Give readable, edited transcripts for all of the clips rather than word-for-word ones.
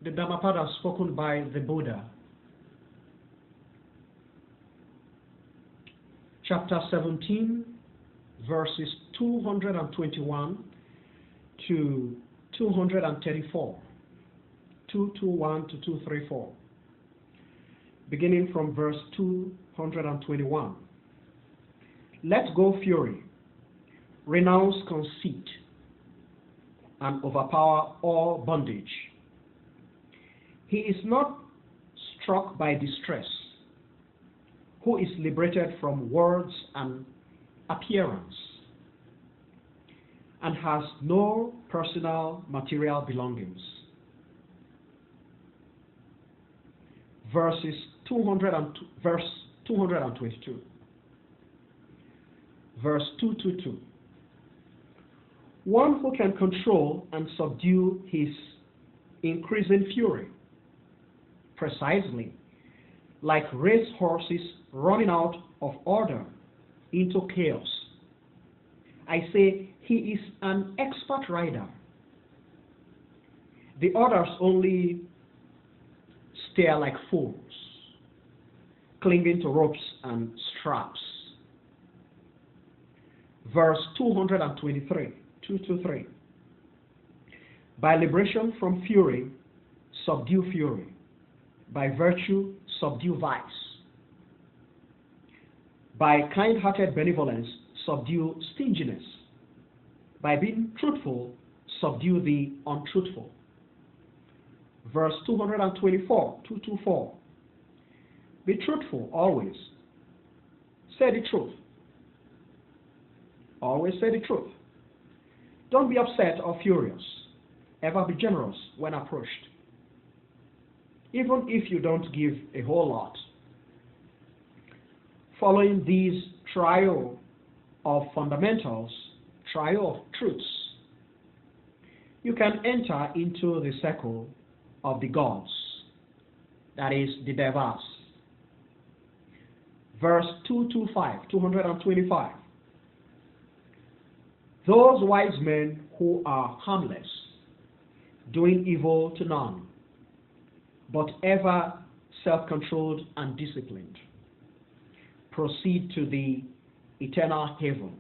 the Dhammapada spoken by the Buddha. Chapter 17, verses 221 to 234. 221 to 234. Beginning from verse 221. Let go fury, renounce conceit, and overpower all bondage. He is not struck by distress, who is liberated from words and appearance, and has no personal material belongings. Verse 222. Verse 222. One who can control and subdue his increasing fury, precisely like race horses running out of order into chaos. I say he is an expert rider. The others only stare like fools, clinging to ropes and straps. Verse 223, 223. By liberation from fury, subdue fury. By virtue, subdue vice. By kind-hearted benevolence, subdue stinginess. By being truthful, subdue the untruthful. Verse 224, 224. Be truthful always. Say the truth. Always say the truth. Don't be upset or furious. Ever be generous when approached. Even if you don't give a whole lot. Following these trio of fundamentals, trio of truths, you can enter into the circle of the gods, that is, the Devas. Verse 225, 225. Those wise men who are harmless, doing evil to none, but ever self-controlled and disciplined, proceed to the eternal heaven,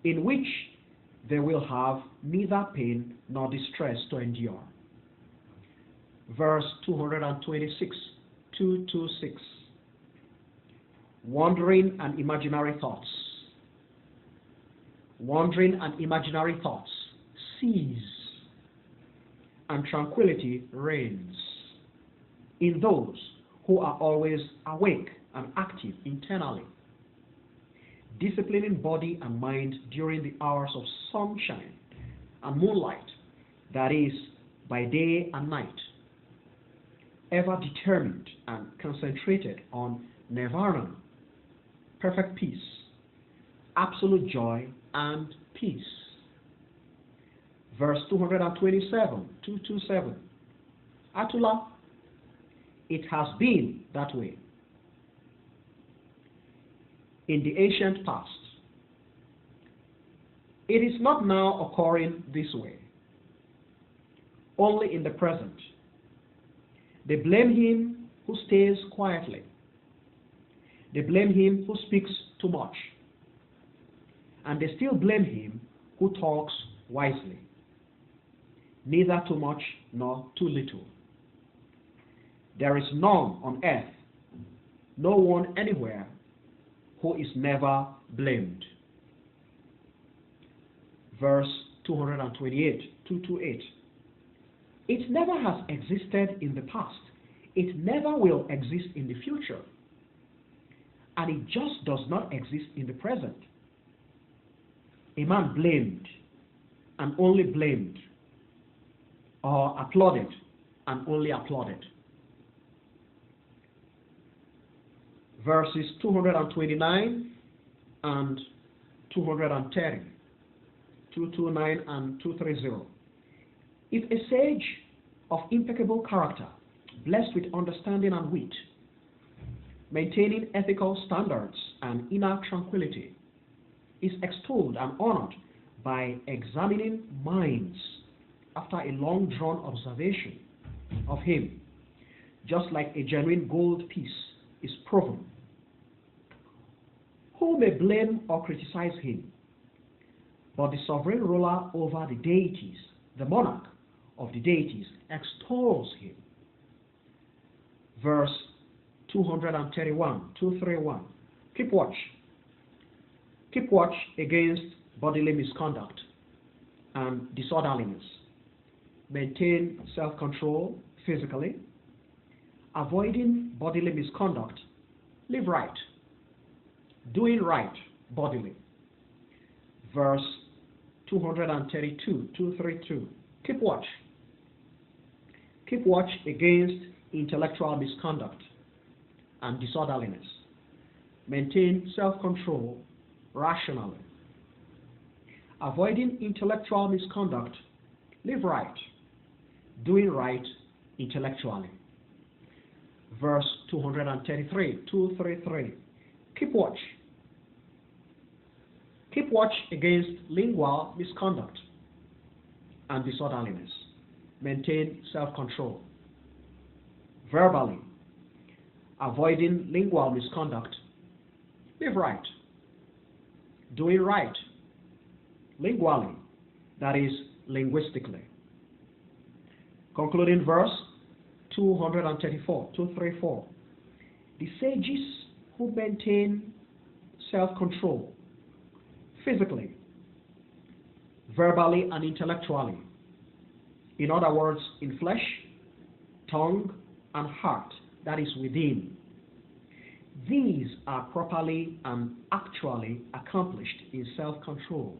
in which they will have neither pain nor distress to endure. Verse 226, 226. Wandering and imaginary thoughts. Wandering and imaginary thoughts cease, and tranquility reigns in those who are always awake and active internally, disciplining body and mind during the hours of sunshine and moonlight, that is, by day and night, ever determined and concentrated on nirvana, perfect peace, absolute joy and peace. Verse 227, 227. Atula, it has been that way in the ancient past. It is not now occurring this way, only in the present. They blame him who stays quietly. They blame him who speaks too much. And they still blame him who talks wisely. Neither too much nor too little. There is none on earth, no one anywhere, who is never blamed. Verse 228, 228. It never has existed in the past. It never will exist in the future. And it just does not exist in the present. A man blamed and only blamed, or applauded and only applauded. Verses 229 and 230, 229 and 230. If a sage of impeccable character, blessed with understanding and wit, maintaining ethical standards and inner tranquility, is extolled and honored by examining minds after a long-drawn observation of him, just like a genuine gold piece is proven. Who may blame or criticize him? But the sovereign ruler over the deities, the monarch of the deities, extols him. Verse 231. Keep watch. Keep watch against bodily misconduct and disorderliness. Maintain self-control physically. Avoiding bodily misconduct. Live right. Doing right bodily. Verse 232. Keep watch. Keep watch against intellectual misconduct and disorderliness. Maintain self-control rationally. Avoiding intellectual misconduct. Live right. Doing right intellectually. Verse 233. Keep watch. Keep watch against lingual misconduct and disorderliness. Maintain self-control. Verbally. Avoiding lingual misconduct. Live right. Doing right. Lingually, that is, linguistically. Concluding verse 234. The sages who maintain self-control physically, verbally, and intellectually, in other words, in flesh, tongue, and heart, that is within. These are properly and actually accomplished in self-control.